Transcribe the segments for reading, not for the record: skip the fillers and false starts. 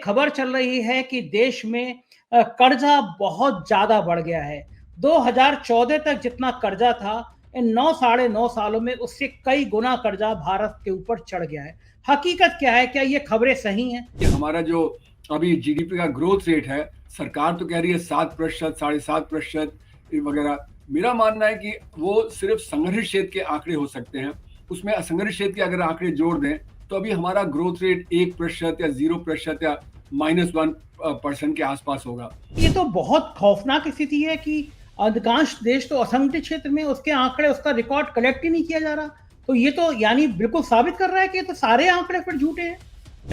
खबर चल रही है कि देश में कर्जा बहुत ज्यादा बढ़ गया है। 2014 तक जितना कर्जा था, इन 9 साढ़े 9 सालों में उससे कई गुना कर्जा भारत के ऊपर चढ़ गया है। हकीकत क्या है? क्या ये खबरें सही हैं? हमारा जो अभी जीडीपी का ग्रोथ रेट है, सरकार तो कह रही है 7%, 7.5% वगैरह। मेरा मानना है कि वो सिर्फ संघर्ष क्षेत्र के आंकड़े हो सकते हैं। उसमें असंघर्ष क्षेत्र के अगर आंकड़े जोड़ दें तो अभी हमारा ग्रोथ रेट 1% या 0% या -1% के आसपास होगा। ये तो बहुत खौफनाक स्थिति है कि अधिकांश देश तो असंगठित क्षेत्र में उसके आंकड़े, उसका रिकॉर्ड कलेक्ट ही नहीं किया जा रहा। तो ये तो यानी बिल्कुल साबित कर रहा है कि ये तो सारे आंकड़े फिर झूठे हैं।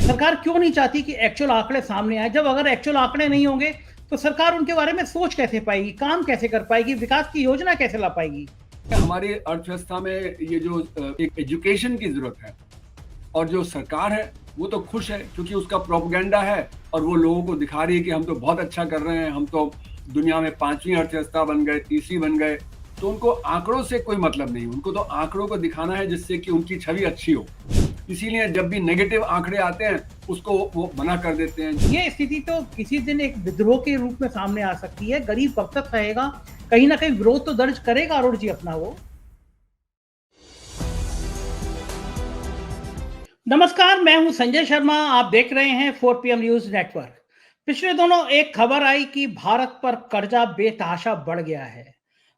सरकार क्यों नहीं चाहती कि एक्चुअल आंकड़े सामने आए? जब अगर एक्चुअल आंकड़े नहीं होंगे तो सरकार उनके बारे में सोच कैसे पाएगी, काम कैसे कर पाएगी, विकास की योजना कैसे ला पाएगी? हमारी अर्थव्यवस्था में ये जो एक एजुकेशन की जरूरत है, और जो सरकार है वो तो खुश है क्योंकि उसका प्रोपेगेंडा है और वो लोगों को दिखा रही है कि हम तो बहुत अच्छा कर रहे हैं, हम तो दुनिया में 5वीं अर्थव्यवस्था बन गए, 3री बन गए। तो उनको आंकड़ों से कोई मतलब नहीं, उनको तो आंकड़ों को दिखाना है जिससे कि उनकी छवि अच्छी हो। इसीलिए जब भी नेगेटिव आंकड़े आते हैं उसको वो मना कर देते हैं। ये स्थिति तो किसी दिन एक विद्रोह के रूप में सामने आ सकती है। गरीब कब तक रहेगा? कहीं ना कहीं विरोध तो दर्ज करेगा अरुण जी अपना वो। नमस्कार, मैं हूं संजय शर्मा। आप देख रहे हैं 4 PM न्यूज नेटवर्क। पिछले दिनों एक खबर आई कि भारत पर कर्जा बेतहाशा बढ़ गया है।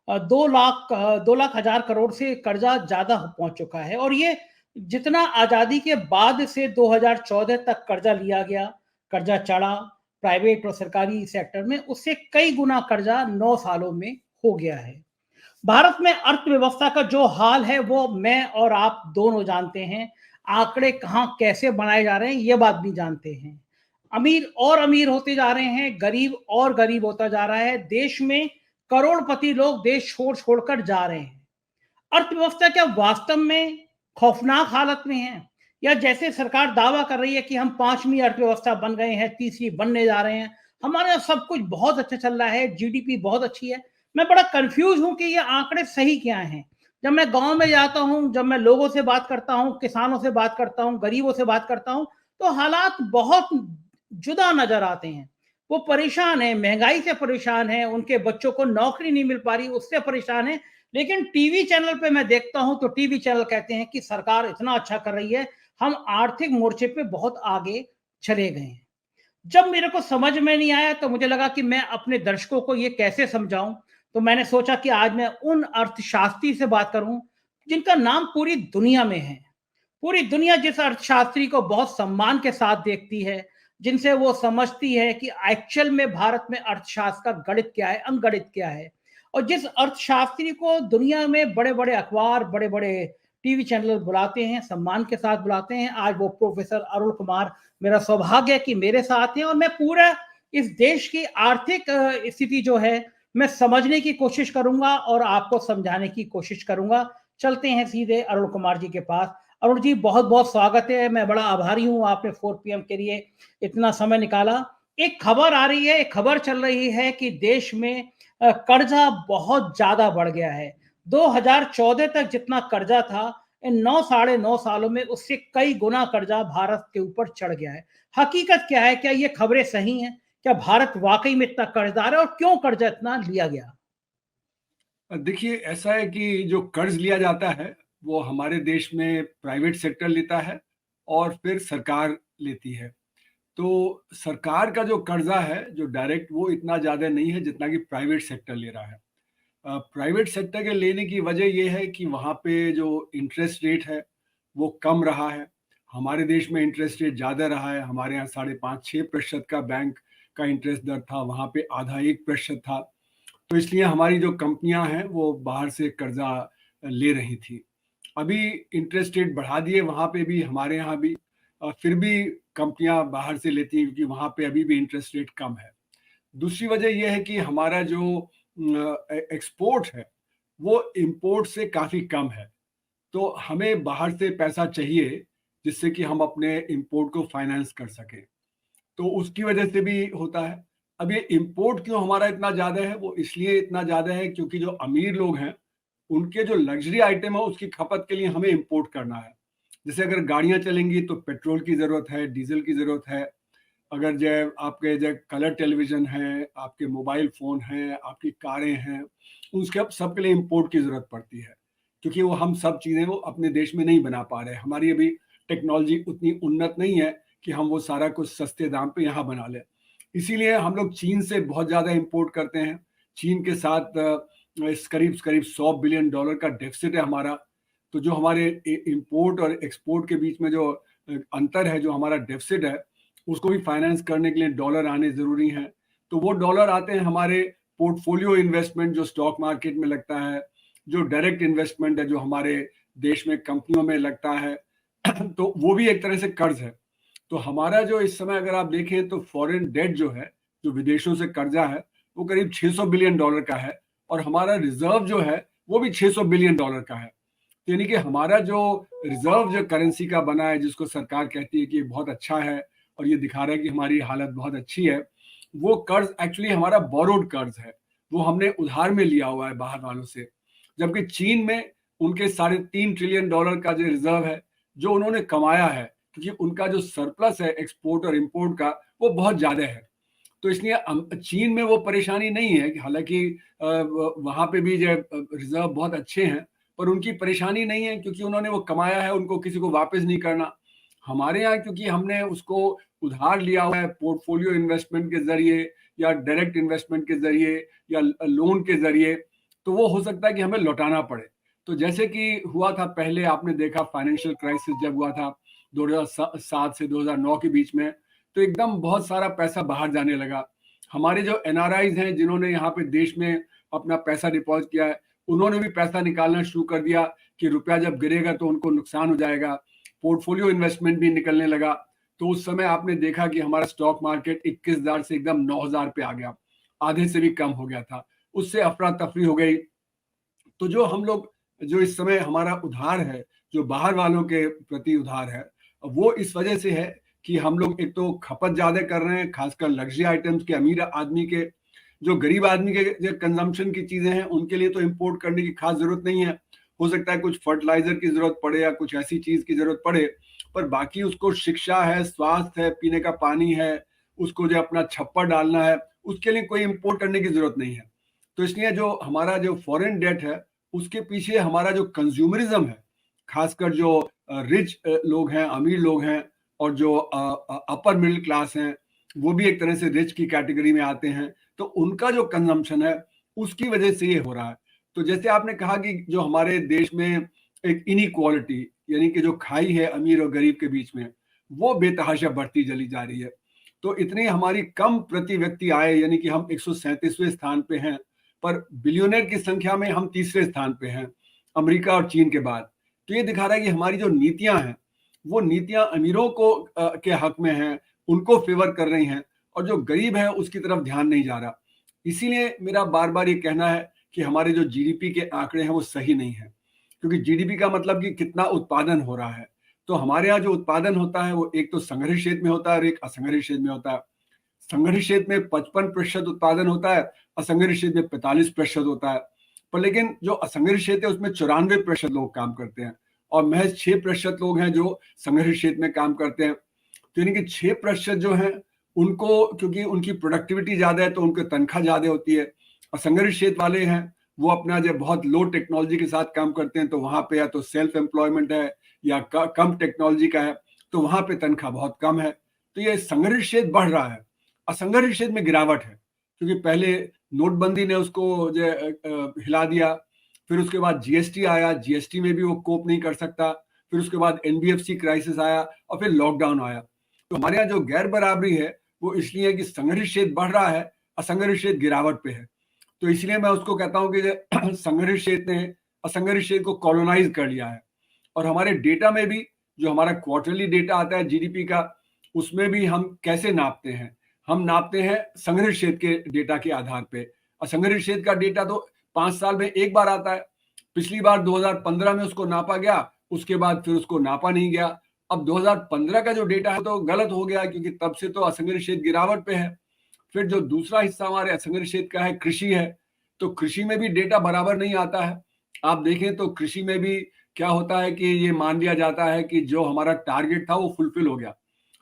2 लाख हजार करोड़ से कर्जा ज्यादा पहुंच चुका है और ये जितना आजादी के बाद से 2014 तक कर्जा लिया गया, कर्जा चढ़ा प्राइवेट और सरकारी सेक्टर में, उससे कई गुना कर्जा 9 सालों में हो गया है। भारत में अर्थव्यवस्था का जो हाल है वो मैं और आप दोनों जानते हैं। आंकड़े कहाँ कैसे बनाए जा रहे हैं ये बात भी जानते हैं। अमीर और अमीर होते जा रहे हैं, गरीब और गरीब होता जा रहा है। देश में करोड़पति लोग देश छोड़ छोड़कर जा रहे हैं। अर्थव्यवस्था क्या वास्तव में खौफनाक हालत में है, या जैसे सरकार दावा कर रही है कि हम 5वीं अर्थव्यवस्था बन गए हैं, 3री बनने जा रहे हैं, हमारे यहाँ सब कुछ बहुत अच्छा चल रहा है, जीडीपी बहुत अच्छी है। मैं बड़ा कंफ्यूज हूं कि ये आंकड़े सही क्या हैं। जब मैं गांव में जाता हूं, जब मैं लोगों से बात करता हूं, किसानों से बात करता हूं, गरीबों से बात करता हूं, तो हालात बहुत जुदा नजर आते हैं। वो परेशान है, महंगाई से परेशान है, उनके बच्चों को नौकरी नहीं मिल पा रही उससे परेशान है। लेकिन टीवी चैनल पे मैं देखता हूं तो टीवी चैनल कहते हैं कि सरकार इतना अच्छा कर रही है, हम आर्थिक मोर्चे पे बहुत आगे चले गए हैं। जब मेरे को समझ में नहीं आया तो मुझे लगा कि मैं अपने दर्शकों को ये कैसे समझाऊं। तो मैंने सोचा कि आज मैं उन अर्थशास्त्री से बात करूं जिनका नाम पूरी दुनिया में है। पूरी दुनिया जिस अर्थशास्त्री को बहुत सम्मान के साथ देखती है, जिनसे वो समझती है कि एक्चुअल में भारत में अर्थशास्त्र का गणित क्या है, अंकगणित क्या है, और जिस अर्थशास्त्री को दुनिया में बड़े बड़े अखबार, बड़े बड़े टीवी चैनल बुलाते हैं, सम्मान के साथ बुलाते हैं, आज वो प्रोफेसर अरुण कुमार मेरा सौभाग्य है कि मेरे साथ हैं। और मैं पूरा इस देश की आर्थिक स्थिति जो है मैं समझने की कोशिश करूंगा और आपको समझाने की कोशिश करूंगा। चलते हैं सीधे अरुण कुमार जी के पास। अरुण जी, बहुत बहुत स्वागत है। मैं बड़ा आभारी हूं, आपने 4 PM के लिए इतना समय निकाला। एक खबर आ रही है, एक खबर चल रही है कि देश में कर्जा बहुत ज्यादा बढ़ गया है। 2014 तक जितना कर्जा था, इन 9 साढ़े 9 सालों में उससे कई गुना कर्जा भारत के ऊपर चढ़ गया है। हकीकत क्या है? क्या ये खबरें सही हैं? क्या भारत वाकई में इतना कर्जदार है और क्यों कर्जा इतना लिया गया? देखिए, ऐसा है कि जो कर्ज लिया जाता है वो हमारे देश में प्राइवेट सेक्टर लेता है और फिर सरकार लेती है। तो सरकार का जो कर्जा है जो डायरेक्ट, वो इतना ज़्यादा नहीं है जितना कि प्राइवेट सेक्टर ले रहा है। प्राइवेट सेक्टर के लेने की वजह ये है कि वहाँ पे जो इंटरेस्ट रेट है वो कम रहा है। हमारे देश में इंटरेस्ट रेट ज़्यादा रहा है। हमारे यहाँ 5.5-6% का बैंक का इंटरेस्ट दर था, वहाँ पे आधा 1% था। तो इसलिए हमारी जो कंपनियां हैं वो बाहर से कर्जा ले रही थी। अभी इंटरेस्ट रेट बढ़ा दिए वहाँ पे भी, हमारे यहाँ भी। फिर भी कंपनियां बाहर से लेती हैं क्योंकि वहाँ पे अभी भी इंटरेस्ट रेट कम है। दूसरी वजह यह है कि हमारा जो एक्सपोर्ट है वो इंपोर्ट से काफ़ी कम है। तो हमें बाहर से पैसा चाहिए जिससे कि हम अपने इंपोर्ट को फाइनेंस कर सकें। तो उसकी वजह से भी होता है। अब ये इम्पोर्ट क्यों हमारा इतना ज़्यादा है, वो इसलिए इतना ज़्यादा है क्योंकि जो अमीर लोग हैं उनके जो लग्जरी आइटम है उसकी खपत के लिए हमें इम्पोर्ट करना है। जैसे अगर गाड़ियाँ चलेंगी तो पेट्रोल की ज़रूरत है, डीजल की ज़रूरत है। अगर जो आपके जो कलर टेलीविज़न है, आपके मोबाइल फ़ोन हैं, आपकी कारें हैं, उसके अब सबके लिए इम्पोर्ट की ज़रूरत पड़ती है, क्योंकि वो हम सब चीज़ें वो अपने देश में नहीं बना पा रहे हैं। हमारी अभी टेक्नोलॉजी उतनी उन्नत नहीं है कि हम वो सारा कुछ सस्ते दाम पे यहाँ बना लें। इसीलिए हम लोग चीन से बहुत ज़्यादा इम्पोर्ट करते हैं। चीन के साथ इस करीब-करीब $100 बिलियन का डेफ़िसिट है हमारा। तो जो हमारे इम्पोर्ट और एक्सपोर्ट के बीच में जो अंतर है, जो हमारा डेफ़िसिट है, उसको भी फाइनेंस करने के लिए डॉलर आने ज़रूरी हैं। तो वो डॉलर आते हैं हमारे पोर्टफोलियो इन्वेस्टमेंट जो स्टॉक मार्केट में लगता है, जो डायरेक्ट इन्वेस्टमेंट है जो हमारे देश में कंपनियों में लगता है, तो वो भी एक तरह से कर्ज़ है। तो हमारा जो इस समय अगर आप देखें तो फॉरेन डेट जो है, जो विदेशों से कर्जा है, वो करीब $600 बिलियन का है और हमारा रिज़र्व जो है, वो भी $600 बिलियन का है। तो यानी कि हमारा जो रिज़र्व जो करेंसी का बना है, जिसको सरकार कहती है कि ये बहुत अच्छा है और ये दिखा रहा है कि हमारी हालत बहुत अच्छी है, वो कर्ज़ एक्चुअली हमारा बोरोड कर्ज़ है। वो हमने उधार में लिया हुआ है बाहर वालों से। जबकि चीन में उनके $3.5 ट्रिलियन का जो रिज़र्व है, जो उन्होंने कमाया है, क्योंकि उनका जो सरप्लस है एक्सपोर्ट और इम्पोर्ट का, वो बहुत ज़्यादा है। तो इसलिए चीन में वो परेशानी नहीं है कि हालाँकि वहाँ पे भी जो है रिज़र्व बहुत अच्छे हैं, पर उनकी परेशानी नहीं है क्योंकि उन्होंने वो कमाया है, उनको किसी को वापस नहीं करना। हमारे यहाँ क्योंकि हमने उसको उधार लिया हुआ है पोर्टफोलियो इन्वेस्टमेंट के ज़रिए या डायरेक्ट इन्वेस्टमेंट के ज़रिए या लोन के ज़रिए, तो वो हो सकता है कि हमें लौटाना पड़े। तो जैसे कि हुआ था पहले, आपने देखा फाइनेंशियल क्राइसिस जब हुआ था 2007 से 2009 के बीच में, तो एकदम बहुत सारा पैसा बाहर जाने लगा। हमारे जो एनआरआईज़ हैं जिन्होंने यहाँ पे देश में अपना पैसा डिपॉज़िट किया है, उन्होंने भी पैसा निकालना शुरू कर दिया कि रुपया जब गिरेगा तो उनको नुकसान हो जाएगा। पोर्टफोलियो इन्वेस्टमेंट भी निकलने लगा। तो उस समय आपने देखा कि हमारा स्टॉक मार्केट 21,000 से एकदम 9,000 पे आ गया। आधे से भी कम हो गया था। उससे अफ़रा-तफ़री हो गई। तो जो हम लोग जो इस समय हमारा उधार है, जो बाहर वालों के प्रति उधार है, वो इस वजह से है कि हम लोग एक तो खपत ज़्यादा कर रहे हैं, खासकर लग्ज़री आइटम्स के, अमीर आदमी के। जो गरीब आदमी के जो कंज़म्पशन की चीज़ें हैं, उनके लिए तो इम्पोर्ट करने की ख़ास ज़रूरत नहीं है। हो सकता है कुछ फर्टिलाइज़र की ज़रूरत पड़े या कुछ ऐसी चीज़ की ज़रूरत पड़े, पर बाकी उसको शिक्षा है, स्वास्थ्य है, पीने का पानी है, उसको जो अपना छप्पर डालना है, उसके लिए कोई इम्पोर्ट करने की ज़रूरत नहीं है। तो इसलिए जो हमारा जो फॉरेन डेट है, उसके पीछे हमारा जो कंज्यूमरिज्म है, खासकर जो रिच लोग हैं, अमीर लोग हैं और जो अपर मिडिल क्लास हैं, वो भी एक तरह से रिच की कैटेगरी में आते हैं, तो उनका जो कंजम्पशन है, उसकी वजह से ये हो रहा है। तो जैसे आपने कहा कि जो हमारे देश में एक इनइक्वालिटी, यानी कि जो खाई है अमीर और गरीब के बीच में, वो बेतहाशा बढ़ती चली जा रही है। तो इतनी हमारी कम प्रति व्यक्ति आय, यानी कि हम 137वें स्थान पे हैं, पर बिलियनेयर की संख्या में हम तीसरे स्थान पे हैं, अमेरिका और चीन के बाद। तो ये दिखा रहा है कि हमारी जो नीतियाँ हैं, वो नीतियाँ अमीरों को के हक में हैं, उनको फ़ेवर कर रही हैं और जो गरीब है उसकी तरफ ध्यान नहीं जा रहा। इसीलिए मेरा बार-बार ये कहना है कि हमारे जो जीडीपी के आंकड़े हैं वो सही नहीं हैं, क्योंकि जीडीपी का मतलब कि कितना उत्पादन हो रहा है। तो हमारे यहाँ जो उत्पादन होता है वो एक तो संगठित क्षेत्र में होता है और एक असंगठित क्षेत्र में होता है। संगठित क्षेत्र में 55% उत्पादन होता है, असंगठित क्षेत्र में 45% होता है। पर लेकिन जो असंगठित क्षेत्र है उसमें 94% लोग काम करते हैं और महज़ 6% लोग हैं जो संगठित क्षेत्र में काम करते हैं। तो यानी कि 6% जो हैं उनको, क्योंकि उनकी प्रोडक्टिविटी ज़्यादा है तो उनको तनख्वाह ज़्यादा होती है। असंगठित क्षेत्र वाले हैं, वो अपना जब बहुत लो टेक्नोलॉजी के साथ काम करते हैं तो वहाँ पे या तो सेल्फ एम्प्लॉयमेंट है या कम टेक्नोलॉजी का है, तो वहाँ पे तनख्वाह बहुत कम है। तो ये संगठित क्षेत्र बढ़ रहा है, असंगठित क्षेत्र में गिरावट है, क्योंकि पहले नोटबंदी ने उसको जो हिला दिया, फिर उसके बाद जीएसटी आया, जीएसटी में भी वो कोप नहीं कर सकता, फिर उसके बाद एनबीएफसी क्राइसिस आया और फिर लॉकडाउन आया। तो हमारे यहाँ जो गैर बराबरी है वो इसलिए है कि संगठित क्षेत्र बढ़ रहा है, असंगठित क्षेत्र गिरावट पे है। तो इसलिए मैं उसको कहता हूँ कि संगठित क्षेत्र ने असंगठित क्षेत्र को कॉलोनाइज कर लिया है। और हमारे डेटा में भी जो हमारा क्वार्टरली डेटा आता है जीडीपी का, उसमें भी हम कैसे नापते हैं, हम नापते हैं संगठित क्षेत्र के डेटा के आधार पे। असंगठित क्षेत्र का डेटा तो 5 साल में एक बार आता है। पिछली बार 2015 में उसको नापा गया, उसके बाद फिर उसको नापा नहीं गया। अब 2015 का जो डेटा है तो गलत हो गया, क्योंकि तब से तो असंगठित क्षेत्र गिरावट पे है। फिर जो दूसरा हिस्सा हमारे असंगठित क्षेत्र का है, कृषि है, तो कृषि में भी डेटा बराबर नहीं आता है। आप देखें तो कृषि में भी क्या होता है कि ये मान लिया जाता है कि जो हमारा टारगेट था वो फुलफिल हो गया।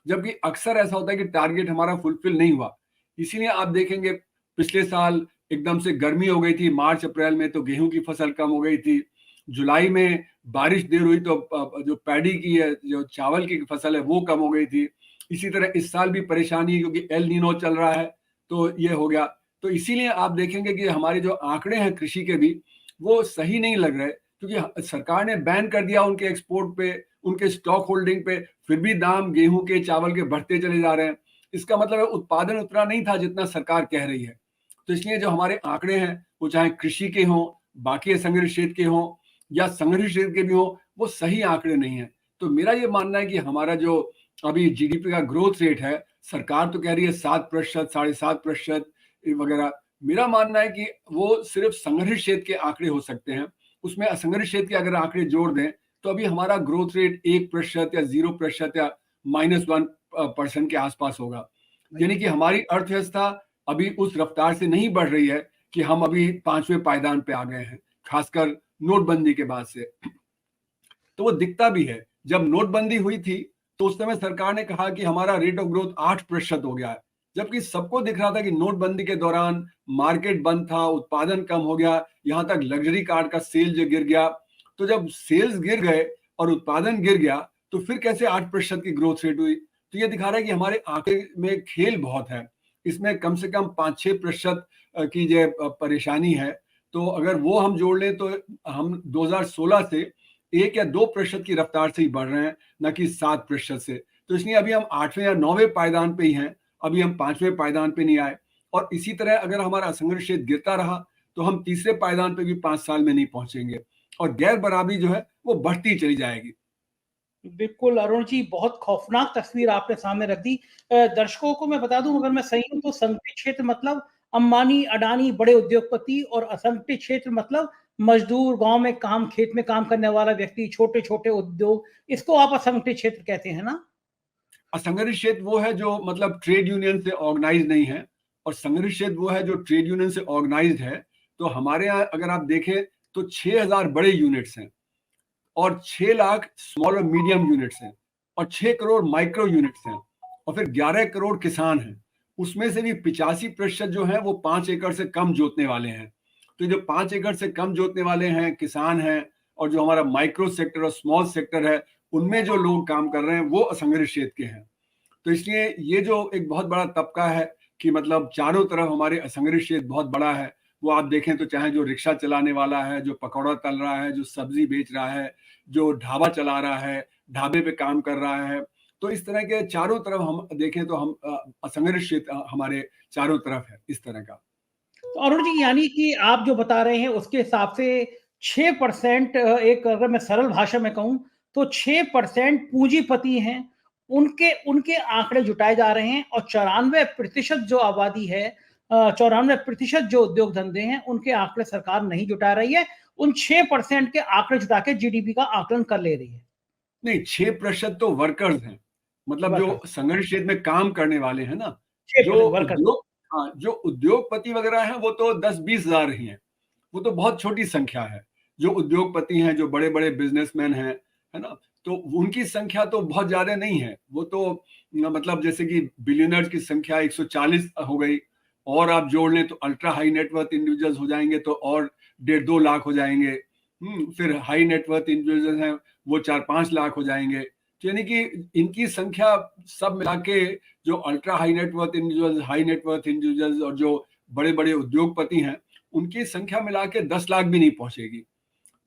जबकि अक्सर ऐसा होता है कि टारगेट हमारा फुलफिल नहीं हुआ। इसीलिए आप देखेंगे पिछले साल एकदम से गर्मी हो गई थी, मार्च अप्रैल में तो गेहूं की फसल कम हो गई थी। जुलाई में बारिश देर हुई तो जो पैडी की है, जो चावल की फसल है, वो कम हो गई थी। इसी तरह इस साल भी परेशानी है क्योंकि एल नीनो चल रहा है, तो ये हो गया। तो इसीलिए आप देखेंगे कि हमारे जो आंकड़े हैं कृषि के भी, वो सही नहीं लग रहे, क्योंकि सरकार ने बैन कर दिया उनके एक्सपोर्ट पे, उनके स्टॉक होल्डिंग पे, फिर भी दाम गेहूं के, चावल के बढ़ते चले जा रहे हैं। इसका मतलब है उत्पादन उतना नहीं था जितना सरकार कह रही है। तो इसलिए जो हमारे आंकड़े हैं, वो चाहे कृषि के हों, बाकी असंगठित क्षेत्र के हों या संगठित क्षेत्र के भी हों, वो सही आंकड़े नहीं है। तो मेरा ये मानना है कि हमारा जो अभी जीडीपी का ग्रोथ रेट है, सरकार तो कह रही है 7%, 7.5% वगैरह। मेरा मानना है कि वो सिर्फ संगठित क्षेत्र के आंकड़े हो सकते हैं। उसमें असंगठित क्षेत्र के अगर आंकड़े जोड़ दें तो अभी हमारा ग्रोथ रेट 1% या 0% या -1% के आसपास होगा। यानी कि हमारी अर्थव्यवस्था अभी उस रफ्तार से नहीं बढ़ रही है कि हम अभी 5वें पायदान पे आ गए हैं, खासकर नोटबंदी के बाद से। तो वो दिखता भी है। जब नोटबंदी हुई थी तो उस समय सरकार ने कहा कि हमारा रेट ऑफ ग्रोथ 8% हो गया है, जबकि सबको दिख रहा था कि नोटबंदी के दौरान मार्केट बंद था, उत्पादन कम हो गया, यहाँ तक लग्जरी कार का सेल जो गिर गया। तो जब सेल्स गिर गए और उत्पादन गिर गया तो फिर कैसे 8% की ग्रोथ रेट हुई? तो ये दिखा रहा है कि हमारे आंकड़े में खेल बहुत है। इसमें कम से कम 5-6% की जो परेशानी है, तो अगर वो हम जोड़ लें तो हम 2016 से 1 या 2% की रफ्तार से ही बढ़ रहे हैं, न कि 7% से। तो इसलिए अभी हम 8वें या 9वें पायदान पे ही हैं, अभी हम 5वें पायदान पे नहीं आए। और इसी तरह अगर हमारा असंगठित क्षेत्र गिरता रहा तो हम तीसरे पायदान पे भी 5 साल में नहीं पहुंचेंगे और गैर बराबरी जो है वो बढ़ती चली जाएगी। बिल्कुल अरुण जी, बहुत खौफनाक तस्वीर आपने सामने रख दी। दर्शकों को मैं बता दूं, अगर मैं सही हूं तो संगठित क्षेत्र मतलब अंबानी अडानी बड़े उद्योगपति, और असंगठित क्षेत्र मतलब मजदूर, गांव में काम, खेत में काम करने वाला व्यक्ति, छोटे छोटे उद्योग, इसको आप असंगठित क्षेत्र कहते हैं ना? असंगठित क्षेत्र वो है जो मतलब ट्रेड यूनियन से ऑर्गेनाइज नहीं है, और संगठित क्षेत्र वो है जो ट्रेड यूनियन से ऑर्गेनाइज है। तो हमारे यहाँ अगर आप देखें तो 6000 बड़े यूनिट्स हैं और 6 लाख स्मॉल और मीडियम यूनिट्स हैं और 6 करोड़ माइक्रो यूनिट्स हैं और फिर 11 करोड़ किसान हैं। उसमें से भी 85% जो है वो 5 एकड़ से कम जोतने वाले हैं। तो जो 5 एकड़ से कम जोतने वाले हैं, किसान हैं, और जो हमारा माइक्रो सेक्टर और स्मॉल सेक्टर है, उनमें जो लोग काम कर रहे हैं वो असंगठित क्षेत्र के हैं। तो इसलिए ये जो एक बहुत बड़ा तबका है कि मतलब चारों तरफ हमारे असंगठित क्षेत्र बहुत बड़ा है। वो आप देखें तो चाहे जो रिक्शा चलाने वाला है, जो पकौड़ा तल रहा है, जो सब्जी बेच रहा है, जो ढाबा चला रहा है, ढाबे पे काम कर रहा है, तो इस तरह के चारों तरफ हम देखें तो हम असंगठित क्षेत्र हमारे चारों तरफ है इस तरह का। तो अरुण जी, यानी कि आप जो बता रहे हैं उसके हिसाब से 6%, एक अगर मैं सरल भाषा में कहूं तो 6% पूंजीपति हैं, उनके उनके आंकड़े जुटाए जा रहे हैं, और 94% जो आबादी है, 94% जो उद्योग धंधे हैं, उनके आंकड़े सरकार नहीं जुटा रही है। उन 6% के आंकड़े जुटा के जीडीपी का आकलन कर ले रही है। नहीं, 6% तो वर्कर्स हैं, मतलब जो वर्कर, संगठित क्षेत्र में काम करने वाले हैं ना। जो 6% वर्कर। उद्योग, हाँ, जो उद्योगपति वगैरह हैं वो तो 10-20 हजार ही हैं, वो तो बहुत छोटी संख्या है। जो उद्योगपति हैं, जो बड़े बड़े बिजनेसमैन हैं, है ना, तो उनकी संख्या तो बहुत ज्यादा नहीं है। वो तो मतलब जैसे कि बिलियनर्स की संख्या 140 हो गई, और आप जोड़ लें तो अल्ट्रा हाई नेटवर्थ इंडिविजुअल्स हो जाएंगे तो और 1.5-2 लाख हो जाएंगे। फिर हाई नेटवर्थ इंडिविजुअल्स हैं, वो 4-5 लाख हो जाएंगे। तो यानी कि इनकी संख्या सब मिला के, जो ultra high net worth individuals, high net worth individuals और जो बड़े बड़े उद्योगपति हैं, उनकी संख्या मिला के 10 लाख भी नहीं पहुंचेगी।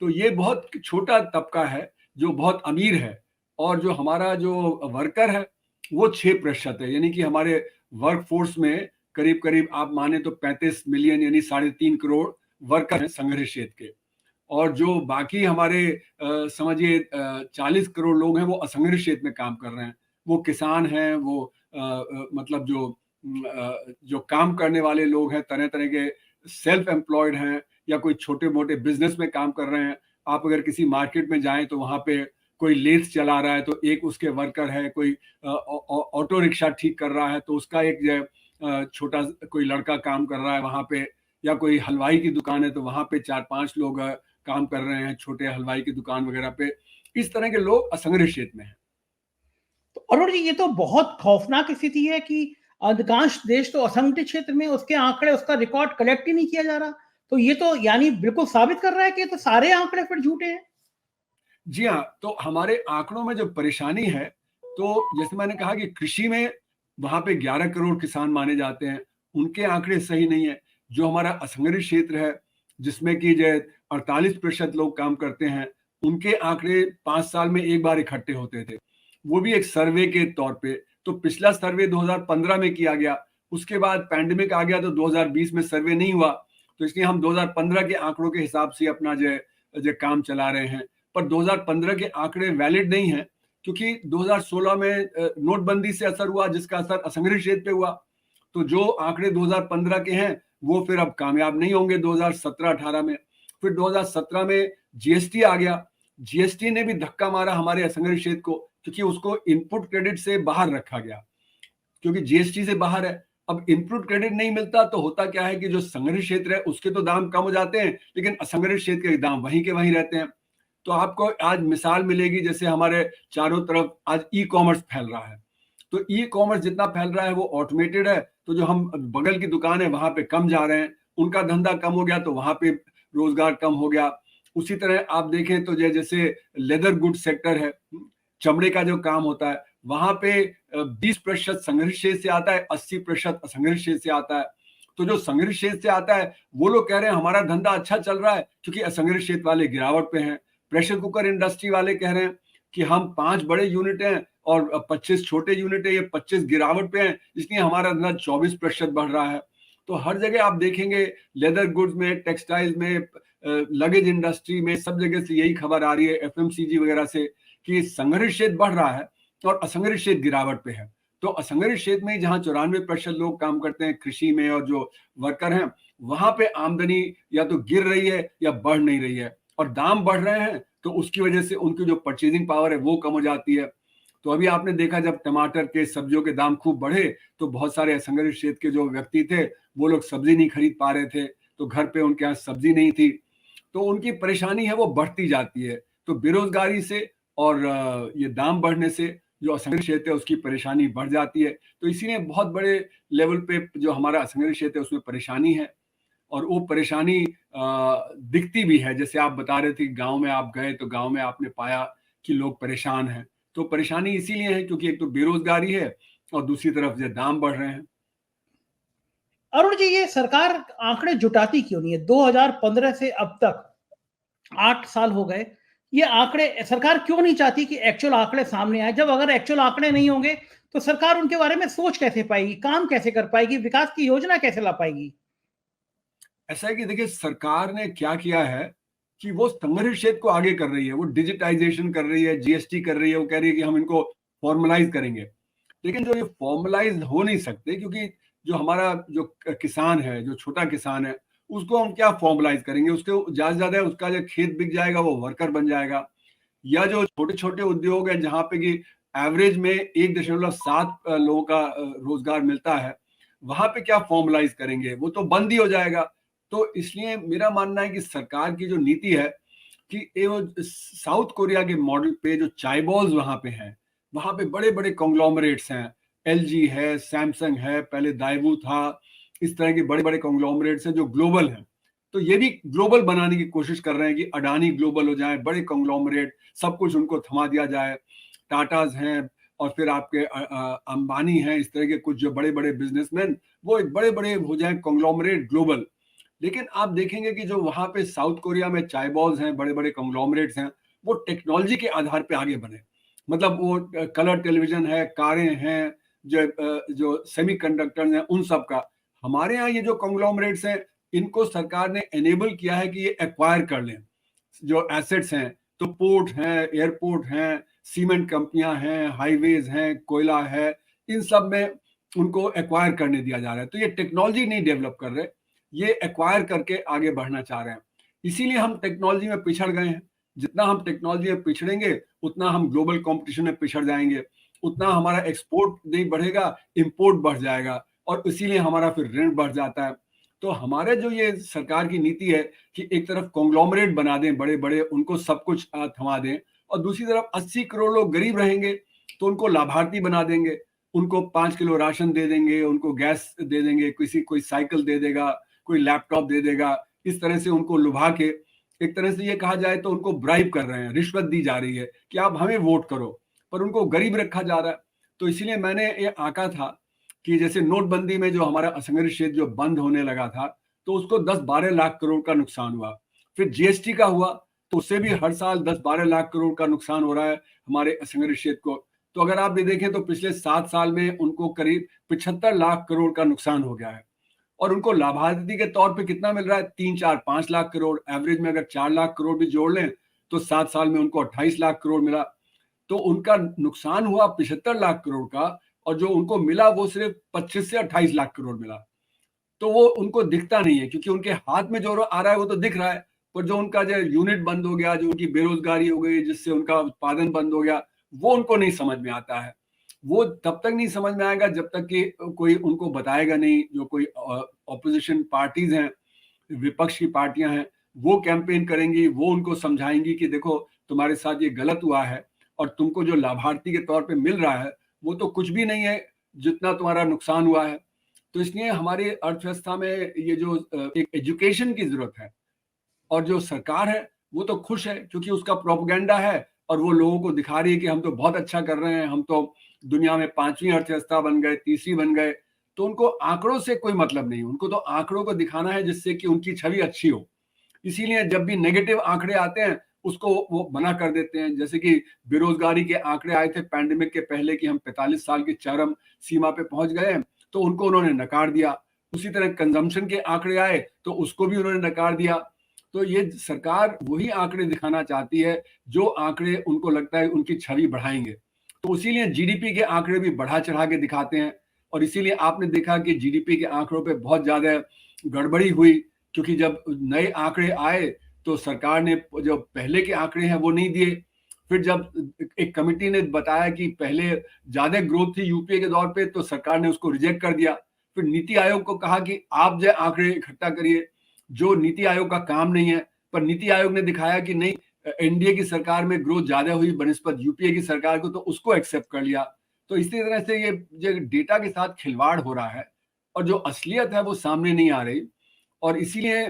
तो ये बहुत छोटा तबका है जो बहुत अमीर है। और जो हमारा जो वर्कर है वो 6% है, यानी कि हमारे वर्क फोर्स में करीब करीब आप माने तो 35 मिलियन यानी 3.5 करोड़ वर्कर हैं संगठित क्षेत्र के। और जो बाकी हमारे समझिए 40 करोड़ लोग हैं वो असंगठित क्षेत्र में काम कर रहे हैं। वो किसान हैं, वो मतलब जो काम करने वाले लोग हैं, तरह तरह के सेल्फ एम्प्लॉयड हैं, या कोई छोटे मोटे बिजनेस में काम कर रहे हैं। आप अगर किसी मार्केट में जाएं तो वहाँ पे कोई लेथ चला रहा है तो एक उसके वर्कर है, कोई ऑटो रिक्शा ठीक कर रहा है तो उसका एक छोटा कोई लड़का काम कर रहा है वहाँ पे, या कोई हलवाई की दुकान है तो वहाँ पे 4-5 लोग काम कर रहे हैं छोटे हलवाई की दुकान वगैरह पे। इस तरह के लोग असंगठित क्षेत्र में हैं। तो अरुण जी, ये तो बहुत खौफनाक स्थिति है कि अधिकांश देश तो असंगठित क्षेत्र में उसके आंकड़े, उसका रिकॉर्ड कलेक्ट ही नहीं किया जा रहा। तो ये तो यानी बिल्कुल साबित कर रहा है कि ये तो सारे आंकड़े फिर झूठे हैं। जी हाँ, तो हमारे आंकड़ों में जो परेशानी है, तो जैसे मैंने कहा कि कृषि में वहाँ पे 11 करोड़ किसान माने जाते हैं, उनके आंकड़े सही नहीं है। जो हमारा असंगठित क्षेत्र है, जिसमें कि जो 48% लोग काम करते हैं, उनके आंकड़े 5 साल में एक बार इकट्ठे होते थे। वो भी एक सर्वे के तौर पे। तो पिछला सर्वे 2015 में किया गया, उसके बाद पैंडेमिक आ गया तो 2020 में सर्वे नहीं हुआ। तो इसलिए हम 2015 के आंकड़ों के हिसाब से अपना जो काम चला रहे हैं। पर 2015 के आंकड़े वैलिड नहीं है, क्योंकि 2016 में नोटबंदी से असर हुआ, जिसका असर असंगठित क्षेत्र पे हुआ। तो जो आंकड़े 2015 के हैं वो फिर अब कामयाब नहीं होंगे 2017-18 में। फिर 2017 में जीएसटी आ गया। जीएसटी ने भी धक्का मारा हमारे असंगठित क्षेत्र को, क्योंकि उसको इनपुट क्रेडिट से बाहर रखा गया, क्योंकि जीएसटी से बाहर है। अब इनपुट क्रेडिट नहीं मिलता तो होता क्या है कि जो संगठित क्षेत्र है उसके तो दाम कम हो जाते हैं, लेकिन असंगठित क्षेत्र के दाम वहीं के वहीं रहते हैं। तो आपको आज मिसाल मिलेगी, जैसे हमारे चारों तरफ आज ई कॉमर्स फैल रहा है। तो ई कॉमर्स जितना फैल रहा है वो ऑटोमेटेड है, तो जो हम बगल की दुकान है वहां पे कम जा रहे हैं, उनका धंधा कम हो गया तो वहां पे रोजगार कम हो गया। उसी तरह आप देखें तो जैसे लेदर गुड सेक्टर है, चमड़े का जो काम होता है, वहां पे 20% संगठित क्षेत्र से आता है, 80% असंगठित क्षेत्र से आता है। तो जो संगठित क्षेत्र से आता है वो लोग कह रहे हैं हमारा धंधा अच्छा चल रहा है, क्योंकि असंगठित क्षेत्र वाले गिरावट पे हैं। प्रेशर कुकर इंडस्ट्री वाले कह रहे हैं कि हम 5 बड़े यूनिट हैं और 25 छोटे यूनिट है, ये 25 गिरावट पे हैं, इसलिए हमारा धंधा 24% बढ़ रहा है। तो हर जगह आप देखेंगे, लेदर गुड्स में, टेक्सटाइल में, लगेज इंडस्ट्री में, सब जगह से यही खबर आ रही है, एफएमसीजी वगैरह से, कि संगठित क्षेत्र बढ़ रहा है और असंगठित क्षेत्र गिरावट पे है। तो असंगठित क्षेत्र में जहां 94% लोग काम करते हैं कृषि में और जो वर्कर हैं, वहां पे आमदनी या तो गिर रही है या बढ़ नहीं रही है, और दाम बढ़ रहे हैं तो उसकी वजह से उनकी जो परचेजिंग पावर है वो कम हो जाती है। तो अभी आपने देखा जब टमाटर के, सब्जियों के दाम खूब बढ़े तो बहुत सारे असंगठित क्षेत्र के जो व्यक्ति थे वो लोग सब्जी नहीं खरीद पा रहे थे, तो घर पे उनके यहाँ सब्जी नहीं थी, तो उनकी परेशानी है वो बढ़ती जाती है। तो बेरोजगारी से और ये दाम बढ़ने से जो असंगठित क्षेत्र है उसकी परेशानी बढ़ जाती है। तो इसीलिए बहुत बड़े लेवल पे जो हमारा असंगठित क्षेत्र है उसमें परेशानी है, और वो परेशानी दिखती भी है। जैसे आप बता रहे थे कि गांव में आप गए तो गांव में आपने पाया कि लोग परेशान हैं। तो परेशानी इसीलिए है क्योंकि एक तो बेरोजगारी है और दूसरी तरफ जो दाम बढ़ रहे हैं। अरुण जी, ये सरकार आंकड़े जुटाती क्यों नहीं है? 2015 से अब तक 8 साल हो गए। ये आंकड़े सरकार क्यों नहीं चाहती कि एक्चुअल आंकड़े सामने आए? जब अगर एक्चुअल आंकड़े नहीं होंगे तो सरकार उनके बारे में सोच कैसे पाएगी, काम कैसे कर पाएगी, विकास की योजना कैसे ला पाएगी? ऐसा है कि देखिए सरकार ने क्या किया है कि वो संगठित क्षेत्र को आगे कर रही है, वो डिजिटाइजेशन कर रही है, जीएसटी कर रही है, वो कह रही है कि हम इनको फॉर्मलाइज करेंगे। लेकिन जो ये फॉर्मलाइज हो नहीं सकते, क्योंकि जो हमारा जो किसान है, जो छोटा किसान है, उसको हम क्या फॉर्मलाइज करेंगे? उसके ज्यादा से ज्यादा उसका जो खेत बिक जाएगा वो वर्कर बन जाएगा। या जो छोटे छोटे उद्योग हैं जहाँ पे कि एवरेज में 1.7 लोगों का रोजगार मिलता है, वहां पे क्या फॉर्मलाइज करेंगे? वो तो बंद ही हो जाएगा। तो इसलिए मेरा मानना है कि सरकार की जो नीति है कि ये वो साउथ कोरिया के मॉडल पे जो चाइबॉल्स वहां पे हैं, वहां पे बड़े बड़े कॉन्ग्लोमरेट्स हैं, एलजी है, सैमसंग है, पहले दाइवू था, इस तरह के बड़े बड़े कॉन्ग्लोमरेट्स हैं जो ग्लोबल हैं। तो ये भी ग्लोबल बनाने की कोशिश कर रहे हैं कि अडानी ग्लोबल हो जाए, बड़े कॉन्ग्लोमरेट, सब कुछ उनको थमा दिया जाए। टाटाज हैं और फिर आपके अंबानी हैं, इस तरह के कुछ जो बड़े बड़े बिजनेसमैन, वो एक बड़े बड़े हो जाए कॉन्ग्लोमरेट ग्लोबल। लेकिन आप देखेंगे कि जो वहां पे साउथ कोरिया में चाइबॉल्स हैं, बड़े बड़े कॉन्ग्लोमरेट्स हैं, वो टेक्नोलॉजी के आधार पे आगे बढ़े। मतलब वो कलर टेलीविजन है, कारें हैं, जो सेमीकंडक्टर्स हैं, उन सब का। हमारे यहाँ ये जो कॉन्ग्लोमरेट्स हैं, इनको सरकार ने एनेबल किया है कि ये एक्वायर कर लें जो एसेट्स हैं। तो पोर्ट हैं, एयरपोर्ट हैं, सीमेंट कंपनियां हैं, हाईवेज हैं, कोयला है, इन सब में उनको एक्वायर करने दिया जा रहा है। तो ये टेक्नोलॉजी नहीं डेवलप कर रहे, ये एक्वायर करके आगे बढ़ना चाह रहे हैं। इसीलिए हम टेक्नोलॉजी में पिछड़ गए हैं। जितना हम टेक्नोलॉजी में पिछड़ेंगे उतना हम ग्लोबल कंपटीशन में पिछड़ जाएंगे, उतना हमारा एक्सपोर्ट नहीं बढ़ेगा, इंपोर्ट बढ़ जाएगा, और इसीलिए हमारा फिर ऋण बढ़ जाता है। तो हमारे जो ये सरकार की नीति है कि एक तरफ कॉन्ग्लोमरेट बना दें बड़े बड़े, उनको सब कुछ थमा दें, और दूसरी तरफ 80 करोड़ लोग गरीब रहेंगे, तो उनको लाभार्थी बना देंगे, उनको 5 किलो राशन दे देंगे, उनको गैस दे देंगे, कोई साइकिल दे देगा, कोई लैपटॉप दे देगा। इस तरह से उनको लुभा के, एक तरह से ये कहा जाए तो उनको ब्राइब कर रहे हैं, रिश्वत दी जा रही है कि आप हमें वोट करो, पर उनको गरीब रखा जा रहा है। तो इसीलिए मैंने ये आंका था कि जैसे नोटबंदी में जो हमारा असंगठित क्षेत्र जो बंद होने लगा था, तो उसको 10-12 लाख करोड़ का नुकसान हुआ। फिर जीएसटी का हुआ, तो उससे भी हर साल 10-12 लाख करोड़ का नुकसान हो रहा है हमारे असंगठित क्षेत्र को। तो अगर आप भी देखें तो पिछले 7 साल में उनको करीब 75 लाख करोड़ का नुकसान हो गया है। और उनको लाभार्थी के तौर पे कितना मिल रहा है? 3-4-5 लाख करोड़। एवरेज में अगर 4 लाख करोड़ भी जोड़ लें तो 7 साल में उनको 28 लाख करोड़ मिला। तो उनका नुकसान हुआ 75 लाख करोड़ का, और जो उनको मिला वो सिर्फ 25 से 28 लाख करोड़ मिला। तो वो उनको दिखता नहीं है, क्योंकि उनके हाथ में जो आ रहा है वो तो दिख रहा है, पर जो उनका जो यूनिट बंद हो गया, जो उनकी बेरोजगारी हो गई, जिससे उनका उत्पादन बंद हो गया, वो उनको नहीं समझ में आता है। वो तब तक नहीं समझ में आएगा जब तक कि कोई उनको बताएगा नहीं, जो कोई ऑपोजिशन पार्टीज हैं, विपक्ष की पार्टियां हैं, वो कैंपेन करेंगी, वो उनको समझाएंगी कि देखो तुम्हारे साथ ये गलत हुआ है, और तुमको जो लाभार्थी के तौर पे मिल रहा है वो तो कुछ भी नहीं है जितना तुम्हारा नुकसान हुआ है। तो इसलिए हमारी अर्थव्यवस्था में ये जो एक एजुकेशन की जरूरत है, और जो सरकार है वो तो खुश है क्योंकि उसका प्रोपेगेंडा है, और वो लोगों को दिखा रही है कि हम तो बहुत अच्छा कर रहे हैं, हम तो दुनिया में 5वीं अर्थव्यवस्था बन गए, 3री बन गए। तो उनको आंकड़ों से कोई मतलब नहीं, उनको तो आंकड़ों को दिखाना है जिससे कि उनकी छवि अच्छी हो। इसीलिए जब भी नेगेटिव आंकड़े आते हैं उसको वो मना कर देते हैं। जैसे कि बेरोजगारी के आंकड़े आए थे पैंडेमिक के पहले कि हम 45 साल की चरम सीमा पे पहुंच गए हैं, तो उनको उन्होंने नकार दिया। उसी तरह कंजम्पशन के आंकड़े आए तो उसको भी उन्होंने नकार दिया। तो ये सरकार वही आंकड़े दिखाना चाहती है जो आंकड़े उनको लगता है उनकी छवि बढ़ाएंगे। तो इसीलिए जीडीपी के आंकड़े भी बढ़ा चढ़ा के दिखाते हैं, और इसीलिए आपने देखा कि जीडीपी के आंकड़ों पे बहुत ज्यादा गड़बड़ी हुई, क्योंकि जब नए आंकड़े आए तो सरकार ने जो पहले के आंकड़े हैं वो नहीं दिए। फिर जब एक कमेटी ने बताया कि पहले ज्यादा ग्रोथ थी यूपीए के दौर पे, तो सरकार ने उसको रिजेक्ट कर दिया। फिर नीति आयोग को कहा कि आप जो आंकड़े इकट्ठा करिए, जो नीति आयोग का काम नहीं है। पर नीति आयोग ने दिखाया कि नहीं, एनडीए की सरकार में ग्रोथ ज्यादा हुई बनस्पत यूपीए की सरकार को, तो उसको एक्सेप्ट कर लिया। तो इसी तरह से ये जो डेटा के साथ खिलवाड़ हो रहा है, और जो असलियत है वो सामने नहीं आ रही। और इसीलिए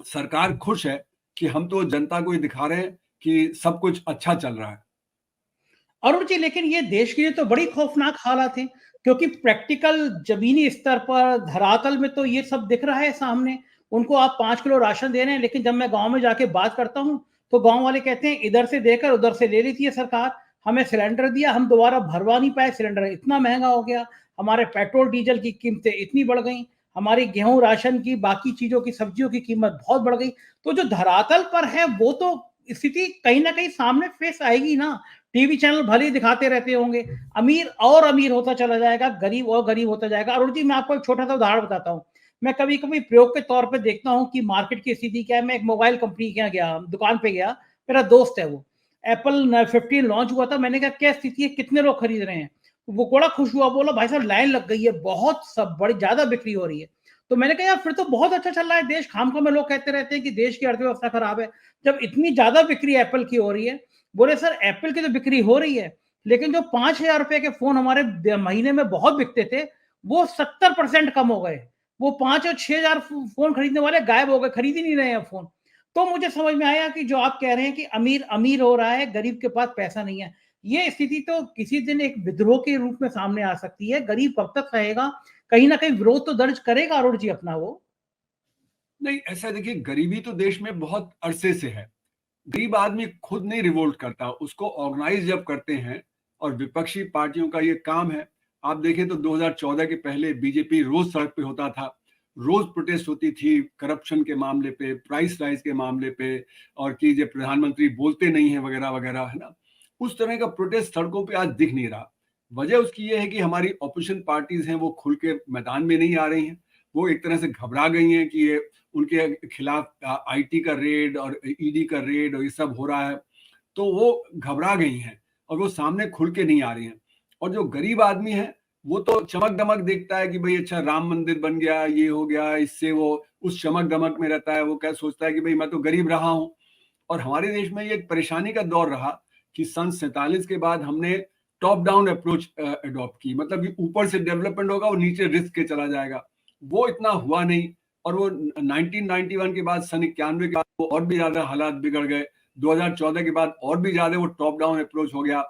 सरकार खुश है कि हम तो जनता को ही दिखा रहे हैं कि सब कुछ अच्छा चल रहा है। अरुण जी, लेकिन ये देश के लिए तो बड़ी खौफनाक हालात हैं, क्योंकि प्रैक्टिकल जमीनी स्तर पर धरातल में तो ये सब दिख रहा है सामने। उनको आप 5 किलो राशन दे रहे हैं, लेकिन जब मैं गांव में जाके बात करता हूं तो गांव वाले कहते हैं इधर से देकर उधर से ले लेती है सरकार। हमें सिलेंडर दिया, हम दोबारा भरवा नहीं पाए, सिलेंडर इतना महंगा हो गया, हमारे पेट्रोल डीजल की कीमतें इतनी बढ़ गई, हमारी गेहूं राशन की, बाकी चीजों की, सब्जियों की कीमत बहुत बढ़ गई। तो जो धरातल पर है वो तो स्थिति कहीं ना कहीं सामने फेस आएगी ना। टीवी चैनल भले ही दिखाते रहते होंगे, अमीर और अमीर होता चला जाएगा, गरीब और गरीब होता जाएगा। अरुण जी, मैं आपको एक छोटा सा उदाहरण बताता हूँ। मैं कभी कभी प्रयोग के तौर पे देखता हूँ कि मार्केट की स्थिति क्या है। मैं एक मोबाइल कंपनी के यहाँ गया, दुकान पे गया, मेरा दोस्त है वो, एप्पल 15 लॉन्च हुआ था। मैंने कहा क्या स्थिति है, कितने लोग खरीद रहे हैं? वो बड़ा खुश हुआ, बोला भाई साहब लाइन लग गई है, बहुत सब बड़ी ज्यादा बिक्री हो रही है। तो मैंने कहा यार फिर तो बहुत अच्छा चल रहा है देश। खामखा में लोग कहते रहते हैं कि देश की अर्थव्यवस्था खराब है, जब इतनी ज्यादा बिक्री एप्पल की हो रही है। बोले सर एप्पल की तो बिक्री हो रही है, लेकिन जो 5,000 रुपए के फोन हमारे महीने में बहुत बिकते थे, वो 70% कम हो गए। वो 5 और 6 हजार फोन खरीदने वाले गायब हो गए, खरीद ही नहीं रहे हैं फोन। तो मुझे समझ में आया कि जो आप कह रहे हैं कि अमीर अमीर हो रहा है, गरीब के पास पैसा नहीं है, ये स्थिति तो किसी दिन एक विद्रोह के रूप में सामने आ सकती है। गरीब कब तक रहेगा? कहीं ना कहीं विरोध तो दर्ज करेगा अरुण जी अपना वो। नहीं, ऐसा देखिए, गरीबी तो देश में बहुत अरसे से है। गरीब आदमी खुद नहीं रिवोल्ट करता, उसको ऑर्गेनाइज जब करते हैं, और विपक्षी पार्टियों का ये काम है। आप देखें तो 2014 के पहले बीजेपी रोज सड़क पे होता था, रोज प्रोटेस्ट होती थी करप्शन के मामले पे, प्राइस राइज के मामले पे, और कि ये प्रधानमंत्री बोलते नहीं है वगैरह वगैरह, है ना। उस तरह का प्रोटेस्ट सड़कों पे आज दिख नहीं रहा। वजह उसकी ये है कि हमारी ऑपोजिशन पार्टीज हैं वो खुल के मैदान में नहीं आ रही हैं। वो एक तरह से घबरा गई हैं कि ये उनके खिलाफ आईटी का रेड और ईडी का रेड और ये सब हो रहा है, तो वो घबरा गई हैं और वो सामने खुल के नहीं आ रही हैं। और जो गरीब आदमी है वो तो चमक दमक देखता है कि भाई अच्छा राम मंदिर बन गया, ये हो गया, इससे वो उस चमक दमक में रहता है। वो क्या सोचता है कि भाई मैं तो गरीब रहा हूँ। और हमारे देश में ये एक परेशानी का दौर रहा कि सन 47 के बाद हमने टॉप डाउन अप्रोच अडॉप्ट की, मतलब कि ऊपर से डेवलपमेंट होगा और नीचे रिस्क के चला जाएगा। वो इतना हुआ नहीं, और वो 1991 के बाद, सन 91 के बाद वो और भी ज्यादा हालात बिगड़ गए। 2014 के बाद और भी ज्यादा वो टॉप डाउन अप्रोच हो गया।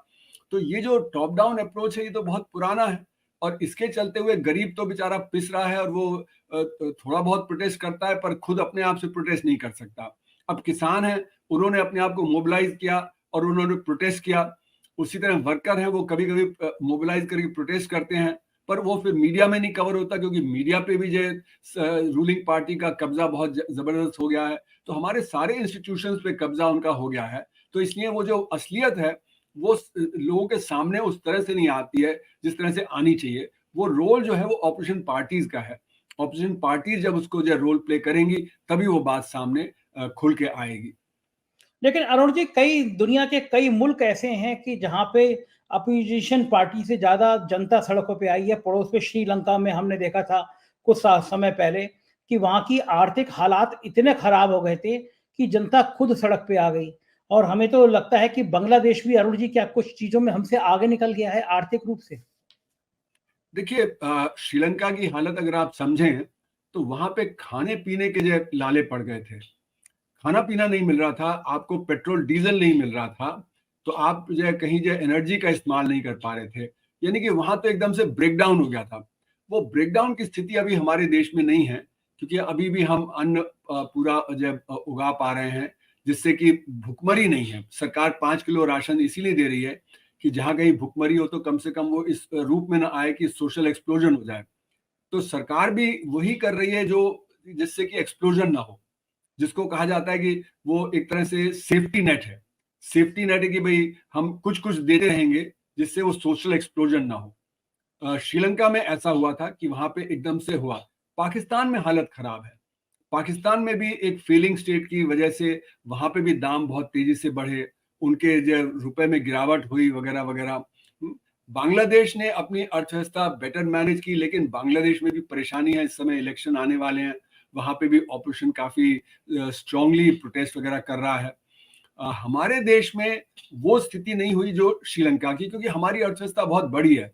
तो ये जो टॉप डाउन अप्रोच है, ये तो बहुत पुराना है, और इसके चलते हुए गरीब तो बेचारा पिस रहा है, और वो थोड़ा बहुत प्रोटेस्ट करता है, पर खुद अपने आप से प्रोटेस्ट नहीं कर सकता। अब किसान है, उन्होंने अपने आप को मोबिलाइज किया और उन्होंने प्रोटेस्ट किया। उसी तरह वर्कर हैं, वो कभी कभी मोबिलाइज करके प्रोटेस्ट करते हैं, पर वो फिर मीडिया में नहीं कवर होता, क्योंकि मीडिया पे भी जो रूलिंग पार्टी का कब्जा बहुत जबरदस्त हो गया है। तो हमारे सारे इंस्टीट्यूशंस पे कब्जा उनका हो गया है। तो इसलिए वो जो असलियत है, वो लोगों के सामने उस तरह से नहीं आती है जिस तरह से आनी चाहिए। वो रोल जो है वो ऑपोजिशन पार्टीज का है। ऑपोजिशन पार्टीज जब उसको जो रोल प्ले करेंगी, तभी वो बात सामने खुल के आएगी। लेकिन अरुण जी, कई दुनिया के कई मुल्क ऐसे हैं कि जहां पे अपोजिशन पार्टी से ज्यादा जनता सड़कों पे आई है। पड़ोस में श्रीलंका में हमने देखा था कुछ समय पहले कि वहां की आर्थिक हालात इतने खराब हो गए थे कि जनता खुद सड़क पे आ गई। और हमें तो लगता है कि बांग्लादेश भी, अरुण जी, क्या कुछ चीजों में हमसे आगे निकल गया है आर्थिक रूप से? देखिए, श्रीलंका की हालत अगर आप समझें, तो वहां पे खाने पीने के जो लाले पड़ गए थे। खाना पीना नहीं मिल रहा था, आपको पेट्रोल डीजल नहीं मिल रहा था, तो आप जो है कहीं जो एनर्जी का इस्तेमाल नहीं कर पा रहे थे। यानी कि वहां तो एकदम से ब्रेकडाउन हो गया था। वो ब्रेकडाउन की स्थिति अभी हमारे देश में नहीं है, क्योंकि अभी भी हम अन्न पूरा जो उगा पा रहे हैं, जिससे कि भुखमरी नहीं है। सरकार 5 किलो राशन इसीलिए दे रही है कि जहां कहीं भुखमरी हो तो कम से कम वो इस रूप में ना आए कि सोशल एक्सप्लोजन हो जाए। तो सरकार भी वही कर रही है जो, जिससे कि एक्सप्लोजन ना हो, जिसको कहा जाता है कि वो एक तरह से सेफ्टी नेट है। सेफ्टी नेट है कि भाई हम कुछ कुछ देते रहेंगे जिससे वो सोशल एक्सप्लोजन ना हो। श्रीलंका में ऐसा हुआ था कि वहां पे एकदम से हुआ। पाकिस्तान में हालत खराब है। पाकिस्तान में भी एक फेलिंग स्टेट की वजह से वहां पे भी दाम बहुत तेजी से बढ़े, उनके जो रुपए में गिरावट हुई वगैरह वगैरह। बांग्लादेश ने अपनी अर्थव्यवस्था बेटर मैनेज की, लेकिन बांग्लादेश में भी परेशानी है। इस समय इलेक्शन आने वाले हैं, वहां पे भी ऑपोजिशन काफी स्ट्रांगली प्रोटेस्ट वगैरह कर रहा है। हमारे देश में वो स्थिति नहीं हुई जो श्रीलंका की, क्योंकि हमारी अर्थव्यवस्था बहुत बड़ी है।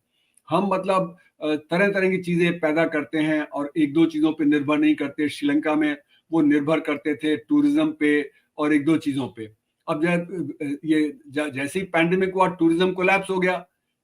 हम मतलब तरह तरह की चीजें पैदा करते हैं और एक दो चीजों पे निर्भर नहीं करते। श्रीलंका में वो निर्भर करते थे टूरिज्म पे और एक दो चीजों पे। अब जैसे ही पैंडेमिक हुआ, टूरिज्म कोलैप्स हो गया,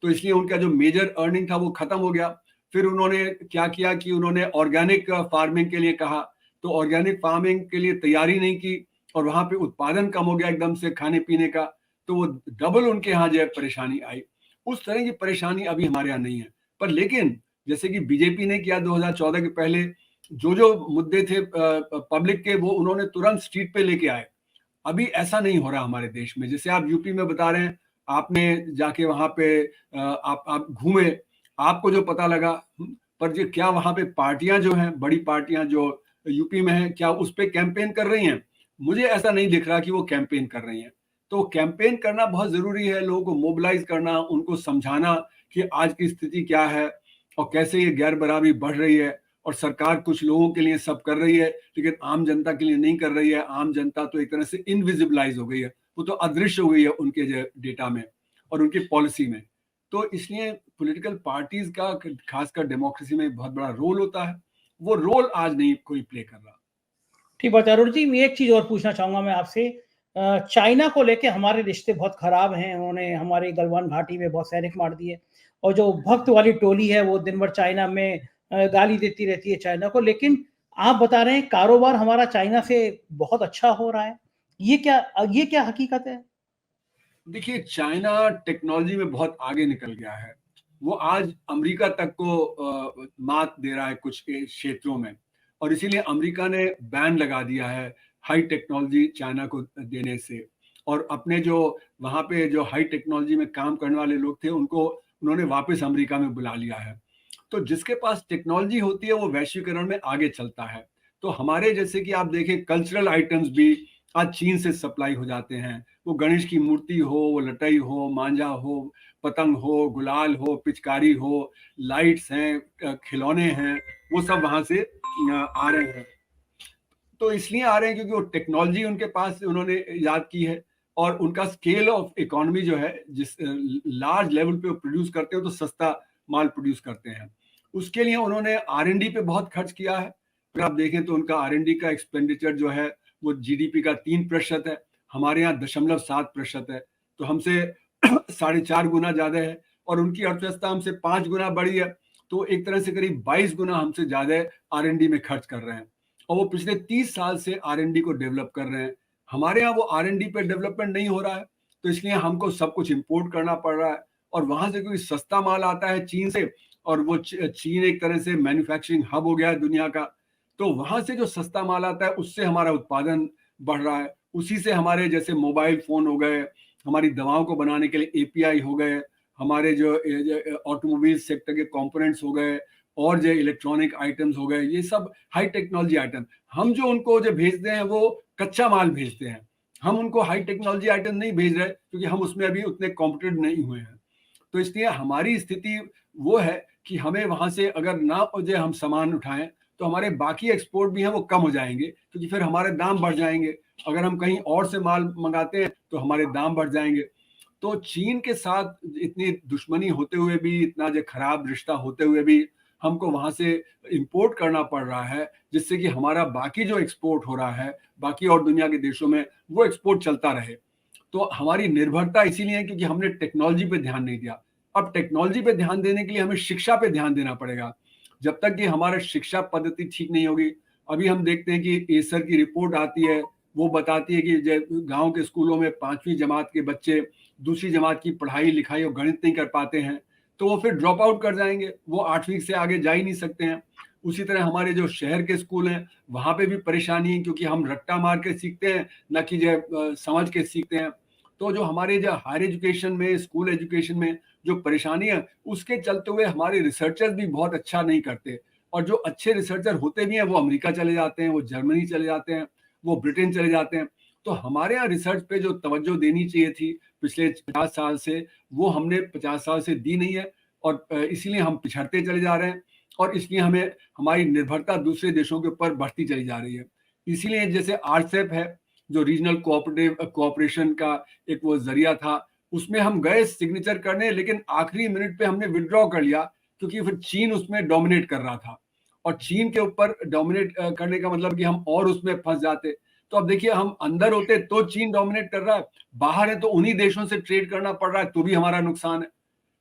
तो इसलिए उनका जो मेजर अर्निंग था वो खत्म हो गया। फिर उन्होंने क्या किया कि उन्होंने ऑर्गेनिक फार्मिंग के लिए कहा, तो ऑर्गेनिक फार्मिंग के लिए तैयारी नहीं की, और वहां पे उत्पादन कम हो गया एकदम से खाने पीने का, तो वो डबल उनके यहाँ जो है परेशानी आई। उस तरह की परेशानी अभी हमारे यहाँ नहीं है। पर लेकिन जैसे कि बीजेपी ने किया 2014 के पहले, जो जो मुद्दे थे पब्लिक के, वो उन्होंने तुरंत स्ट्रीट पे लेके आए। अभी ऐसा नहीं हो रहा हमारे देश में। जैसे आप यूपी में बता रहे हैं, आपने जाके वहां पे आप घूमे, आपको जो पता लगा, पर जो क्या वहां पे पार्टियां जो हैं, बड़ी पार्टियां जो यूपी में हैं, क्या उस पर कैंपेन कर रही हैं? मुझे ऐसा नहीं दिख रहा कि वो कैंपेन कर रही हैं। तो कैंपेन करना बहुत जरूरी है, लोगों को मोबिलाइज करना, उनको समझाना कि आज की स्थिति क्या है और कैसे ये गैर बराबरी बढ़ रही है। और सरकार कुछ लोगों के लिए सब कर रही है, लेकिन आम जनता के लिए नहीं कर रही है। आम जनता तो एक तरह से इनविजिबलाइज हो गई है, वो तो अदृश्य हो गई है उनके डेटा में और उनकी पॉलिसी में। तो इसलिए पॉलिटिकल पार्टीज का, खासकर डेमोक्रेसी में, बहुत बड़ा रोल होता है। वो रोल आज नहीं कोई प्ले कर रहा। ठीक बात है अरुण जी। मैं एक चीज और पूछना चाहूंगा मैं आपसे। चाइना को लेके हमारे रिश्ते बहुत खराब हैं। उन्होंने हमारे गलवान घाटी में बहुत सैनिक मार दिए, और जो भक्त वाली टोली है वो दिन भर चाइना में गाली देती रहती है चाइना को। लेकिन आप बता रहे हैं कारोबार हमारा चाइना से बहुत अच्छा हो रहा है। ये क्या हकीकत है? देखिए, चाइना टेक्नोलॉजी में बहुत आगे निकल गया है। वो आज अमेरिका तक को मात दे रहा है कुछ क्षेत्रों में, और इसीलिए अमेरिका ने बैन लगा दिया है हाई टेक्नोलॉजी चाइना को देने से। और अपने जो वहाँ पे जो हाई टेक्नोलॉजी में काम करने वाले लोग थे, उनको उन्होंने वापस अमेरिका में बुला लिया है। तो जिसके पास टेक्नोलॉजी होती है वो वैश्वीकरण में आगे चलता है। तो हमारे जैसे कि आप देखें, कल्चरल आइटम्स भी आज चीन से सप्लाई हो जाते हैं। वो गणेश की मूर्ति हो, वो लटई हो, मांझा हो, पतंग हो, गुलाल हो, पिचकारी हो, लाइट्स हैं, खिलौने हैं, वो सब वहां से आ रहे हैं। तो इसलिए आ रहे हैं क्योंकि वो टेक्नोलॉजी उनके पास उन्होंने याद की है। और उनका स्केल ऑफ इकोनॉमी जो है, जिस लार्ज लेवल पे वो प्रोड्यूस करते हो तो सस्ता माल प्रोड्यूस करते हैं। उसके लिए उन्होंने R&D पे बहुत खर्च किया है। अगर आप देखें तो उनका R&D का एक्सपेंडिचर जो है वो GDP का 3% है, हमारे यहाँ 0.7% है, तो हमसे 4.5 गुना ज्यादा है। और उनकी अर्थव्यवस्था हमसे 5 गुना बड़ी है, तो एक तरह से करीब 22 गुना हमसे ज्यादा R&D में खर्च कर रहे हैं। और वो पिछले 30 साल से R&D को डेवलप कर रहे हैं। हमारे यहाँ वो R&D पे डेवलपमेंट नहीं हो रहा है, तो इसलिए हमको सब कुछ इंपोर्ट करना पड़ रहा है। और वहां से क्योंकि सस्ता माल आता है चीन से, और वो चीन एक तरह से मैन्युफैक्चरिंग हब हो गया है दुनिया का, तो वहां से जो सस्ता माल आता है उससे हमारा उत्पादन बढ़ रहा है। उसी से हमारे जैसे मोबाइल फोन हो गए, हमारी दवाओं को बनाने के लिए API हो गए, हमारे जो ऑटोमोबाइल सेक्टर के कंपोनेंट्स हो गए, और जो इलेक्ट्रॉनिक आइटम्स हो गए, ये सब हाई टेक्नोलॉजी आइटम। हम जो उनको जो भेजते हैं वो कच्चा माल भेजते हैं, हम उनको हाई टेक्नोलॉजी आइटम नहीं भेज रहे, क्योंकि हम उसमें अभी उतने कॉम्पिटेटिव नहीं हुए हैं। तो इसलिए हमारी स्थिति वो है कि हमें वहां से अगर ना जो हम सामान उठाएं, तो हमारे बाकी एक्सपोर्ट भी हैं वो कम हो जाएंगे, क्योंकि फिर हमारे दाम बढ़ जाएंगे। अगर हम कहीं और से माल मंगाते हैं तो हमारे दाम बढ़ जाएंगे। तो चीन के साथ इतनी दुश्मनी होते हुए भी, इतना जो खराब रिश्ता होते हुए भी, हमको वहां से इंपोर्ट करना पड़ रहा है, जिससे कि हमारा बाकी जो एक्सपोर्ट हो रहा है बाकी और दुनिया के देशों में, वो एक्सपोर्ट चलता रहे। तो हमारी निर्भरता इसीलिए है क्योंकि हमने टेक्नोलॉजी पे ध्यान नहीं दिया। अब टेक्नोलॉजी पे ध्यान देने के लिए हमें शिक्षा पे ध्यान देना पड़ेगा। जब तक कि हमारा शिक्षा पद्धति ठीक नहीं होगी, अभी हम देखते हैं कि एसर की रिपोर्ट आती है, वो बताती है कि गांव के स्कूलों में 5वीं जमात के बच्चे दूसरी जमात की पढ़ाई लिखाई और गणित नहीं कर पाते हैं, तो वो फिर ड्रॉप आउट कर जाएंगे, वो 8वीं से आगे जा ही नहीं सकते हैं। उसी तरह हमारे जो शहर के स्कूल हैं वहां पे भी परेशानी है, क्योंकि हम रट्टा मार के सीखते हैं, न कि जो समझ के सीखते हैं। तो जो हमारे जो हायर एजुकेशन में, स्कूल एजुकेशन में जो परेशानी है, उसके चलते हुए हमारे रिसर्चर्स भी बहुत अच्छा नहीं करते। और जो अच्छे रिसर्चर होते भी हैं वो अमेरिका चले जाते हैं, वो जर्मनी चले जाते हैं, वो ब्रिटेन चले जाते हैं। तो हमारे यहाँ रिसर्च पे जो तवज्जो देनी चाहिए थी पिछले 50 साल से, वो हमने 50 साल से दी नहीं है, और इसीलिए हम पिछड़ते चले जा रहे हैं, और इसलिए हमें हमारी निर्भरता दूसरे देशों के ऊपर बढ़ती चली जा रही है। इसीलिए जैसे RCEP है, जो रीजनल कोऑपरेशन का एक वो जरिया था, उसमें हम गए सिग्नेचर करने, लेकिन आखिरी मिनट पे हमने विड्रॉ कर लिया, क्योंकि फिर चीन उसमें डोमिनेट कर रहा था। और चीन के ऊपर डोमिनेट करने का मतलब कि हम और उसमें फंस जाते। तो अब देखिए, हम अंदर होते तो चीन डोमिनेट कर रहा है, बाहर है तो उन्हीं देशों से ट्रेड करना पड़ रहा है, तो भी हमारा नुकसान है।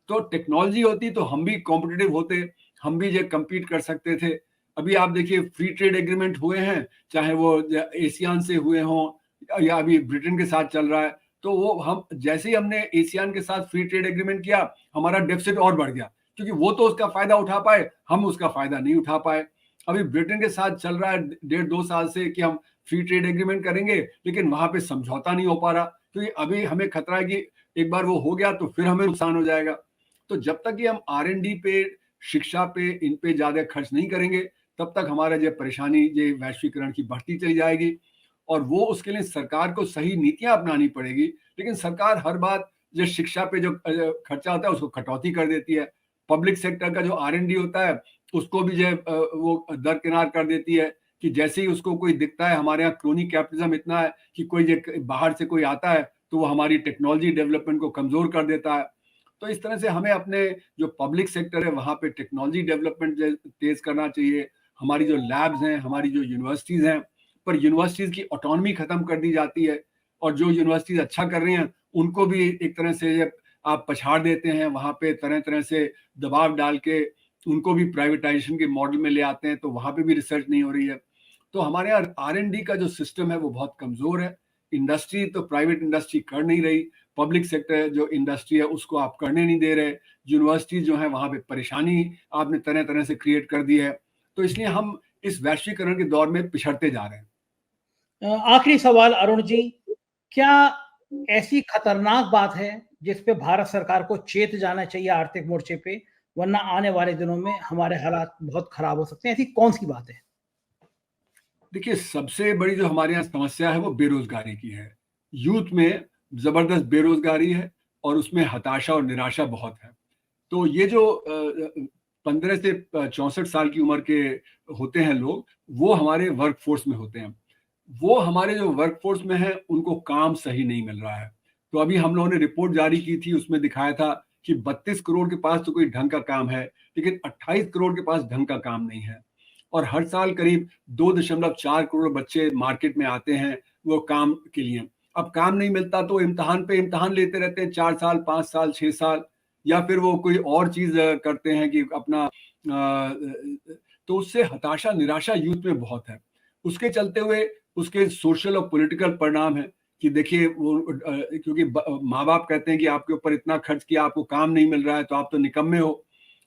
तो टेक्नोलॉजी होती तो हम भी कॉम्पिटिटिव होते, हम भी जो कम्पीट कर सकते थे। अभी आप देखिए, फ्री ट्रेड एग्रीमेंट हुए हैं, चाहे वो एशियान से हुए हों या अभी ब्रिटेन के साथ चल रहा है, तो वो हम जैसे ही हमने एशियान के साथ फ्री ट्रेड एग्रीमेंट किया, हमारा डेफिसिट और बढ़ गया, क्योंकि वो तो उसका फायदा उठा पाए, हम उसका फायदा नहीं उठा पाए। अभी ब्रिटेन के साथ चल रहा है 1.5-2 साल से कि हम फ्री ट्रेड एग्रीमेंट करेंगे, लेकिन वहां पे समझौता नहीं हो पा रहा, क्योंकि अभी हमें खतरा है कि एक बार वो हो गया तो फिर हमें नुकसान हो जाएगा। तो जब तक कि हम R&D पे, शिक्षा पे, इन पे ज्यादा खर्च नहीं करेंगे, तब तक हमारा जो परेशानी जो वैश्वीकरण की बढ़ती चली जाएगी। और वो उसके लिए सरकार को सही नीतियां अपनानी पड़ेगी, लेकिन सरकार हर बात जो शिक्षा पे जो खर्चा होता है उसको कटौती कर देती है। पब्लिक सेक्टर का जो R&D होता है उसको भी जो वो दरकिनार कर देती है, कि जैसे ही उसको कोई दिखता है, हमारे यहाँ क्रोनी कैपिटलिज्म इतना है कि कोई बाहर से कोई आता है तो वो हमारी टेक्नोलॉजी डेवलपमेंट को कमजोर कर देता है। तो इस तरह से हमें अपने जो पब्लिक सेक्टर है वहां पे टेक्नोलॉजी डेवलपमेंट तेज करना चाहिए। हमारी जो लैब्स हैं, हमारी जो यूनिवर्सिटीज हैं, पर यूनिवर्सिटीज की ऑटोनॉमी खत्म कर दी जाती है, और जो यूनिवर्सिटीज अच्छा कर रही हैं उनको भी एक तरह से आप पछाड़ देते हैं, वहां पे तरह तरह से दबाव डाल के उनको भी प्राइवेटाइजेशन के मॉडल में ले आते हैं, तो वहां पे भी रिसर्च नहीं हो रही है। तो हमारे यहाँ R&D का जो सिस्टम है वो बहुत कमजोर है। इंडस्ट्री तो प्राइवेट इंडस्ट्री कर नहीं रही, पब्लिक सेक्टर जो इंडस्ट्री है उसको आप करने नहीं दे रहे, यूनिवर्सिटीज जो है वहां पे परेशानी आपने तरह तरह से क्रिएट कर दी है। तो इसलिए हम इस वैश्वीकरण के दौर में पिछड़ते जा रहे हैं। आखिरी सवाल अरुण जी, क्या ऐसी खतरनाक बात है जिस पे भारत सरकार को चेत जाना चाहिए आर्थिक मोर्चे पे, वरना आने वाले दिनों में हमारे हालात बहुत खराब हो सकते हैं? ऐसी कौन सी बात है? देखिए, सबसे बड़ी जो हमारे यहाँ समस्या है वो बेरोजगारी की है। यूथ में जबरदस्त बेरोजगारी है, और उसमें हताशा और निराशा बहुत है। तो ये जो 15 से 64 साल की उम्र के होते हैं लोग, वो हमारे वर्क फोर्स में होते हैं। वो हमारे जो वर्कफोर्स में है उनको काम सही नहीं मिल रहा है। तो अभी हम लोगों ने रिपोर्ट जारी की थी, उसमें दिखाया था कि 32 करोड़ के पास तो कोई ढंग का काम है, लेकिन 28 करोड़ के पास ढंग का काम नहीं है। और हर साल करीब 2.4 करोड़ बच्चे मार्केट में आते हैं वो काम के लिए। अब काम नहीं मिलता तो इम्तिहान पे इम्तिहान लेते रहते हैं 4 साल, 5 साल, 6 साल, या फिर वो कोई और चीज़ करते हैं कि अपना तो उससे हताशा, निराशा यूथ में बहुत है। उसके चलते हुए उसके सोशल और पॉलिटिकल परिणाम है कि देखिए वो क्योंकि माँ-बाप कहते हैं कि आपके ऊपर इतना खर्च किया, आपको काम नहीं मिल रहा है, तो आप तो निकम्मे हो।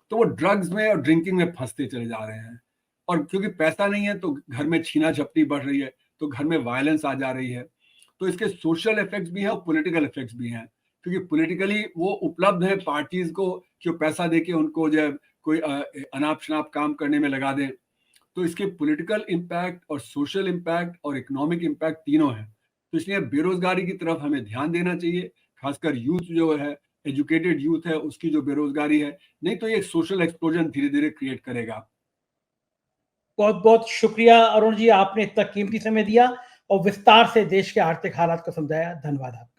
तो वो ड्रग्स में और ड्रिंकिंग में फँसते चले जा रहे हैं। और क्योंकि पैसा नहीं है तो घर में छीना-झपटी बढ़ रही है, तो घर में वायलेंस आ जा रही है। तो इसके सोशल इफ़ेक्ट्स भी हैं और पॉलिटिकल इफ़ेक्ट्स भी हैं। क्योंकि पॉलिटिकली वो उपलब्ध है पार्टीज़ को कि वो पैसा देके उनको जो है कोई अनाप-शनाप काम करने में लगा दें। तो इसके पॉलिटिकल इम्पैक्ट और सोशल इम्पैक्ट और इकोनॉमिक इम्पैक्ट तीनों हैं। तो इसलिए बेरोज़गारी की तरफ हमें ध्यान देना चाहिए, खासकर यूथ जो है, एजुकेटेड यूथ है, उसकी जो बेरोज़गारी है, नहीं तो ये सोशल एक्सप्लोजन धीरे-धीरे क्रिएट करेगा। बहुत बहुत शुक्रिया अरुण जी, आपने इतना कीमती समय दिया और विस्तार से देश के आर्थिक हालात को समझाया। धन्यवाद आपका।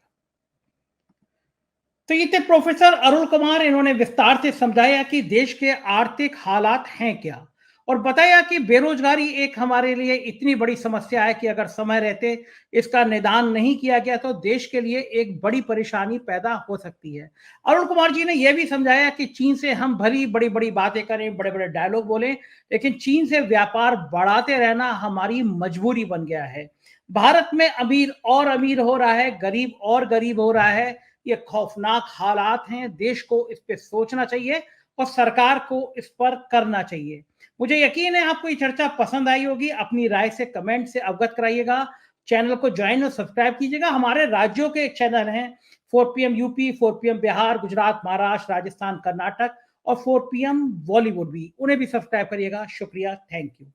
तो ये थे प्रोफेसर अरुण कुमार। इन्होंने विस्तार से समझाया कि देश के आर्थिक हालात हैं क्या, और बताया कि बेरोजगारी एक हमारे लिए इतनी बड़ी समस्या है कि अगर समय रहते इसका निदान नहीं किया गया तो देश के लिए एक बड़ी परेशानी पैदा हो सकती है। अरुण कुमार जी ने यह भी समझाया कि चीन से हम भली बड़ी बड़ी बातें करें, बड़े बड़े डायलॉग बोलें, लेकिन चीन से व्यापार बढ़ाते रहना हमारी मजबूरी बन गया है। भारत में अमीर और अमीर हो रहा है, गरीब और गरीब हो रहा है। ये खौफनाक हालात हैं, देश को इस पे सोचना चाहिए और सरकार को इस पर करना चाहिए। मुझे यकीन है आपको ये चर्चा पसंद आई होगी। अपनी राय से कमेंट से अवगत कराइएगा। चैनल को ज्वाइन और सब्सक्राइब कीजिएगा। हमारे राज्यों के चैनल हैं 4 PM UP, 4 PM Bihar, Gujarat, Maharashtra, Rajasthan, Karnataka और 4 PM बॉलीवुड भी, उन्हें भी सब्सक्राइब करिएगा। शुक्रिया, थैंक यू।